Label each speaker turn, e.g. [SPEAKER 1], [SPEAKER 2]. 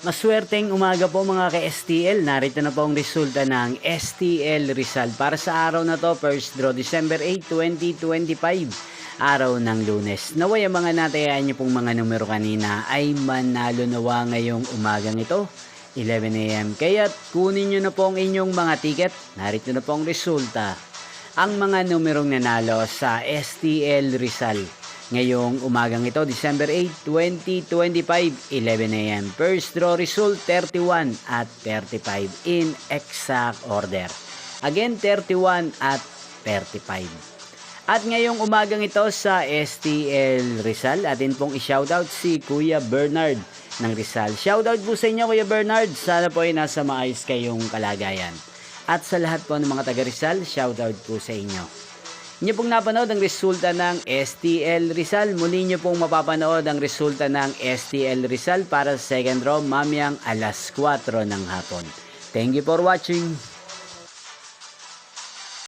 [SPEAKER 1] Maswerteng umaga po mga ka-STL. Narito na po ang resulta ng STL Rizal para sa araw na to, first draw December 8, 2025, araw ng Lunes. Naway ang mga natayaan niyo pong mga numero kanina ay manalo nawa ngayong umagang ito, 11 AM. Kaya kunin niyo na po ang inyong mga ticket. Narito na po ang resulta. Ang mga numerong nanalo sa STL Rizal ngayong umagang ito, December 8, 2025, 11 AM. First draw result, 31 at 35 in exact order. Again, 31 at 35. At ngayong umagang ito sa STL Rizal, atin pong i-shoutout si Kuya Bernard ng Rizal. Shoutout po sa inyo, Kuya Bernard. Sana po ay nasa maayos kayong kalagayan. At sa lahat po ng mga taga Rizal, shoutout po sa inyo. Inyo pong napanood ang resulta ng STL Rizal. Muli nyo pong mapapanood ang resulta ng STL Rizal para sa second draw mamayang alas 4 ng hapon. Thank you for watching.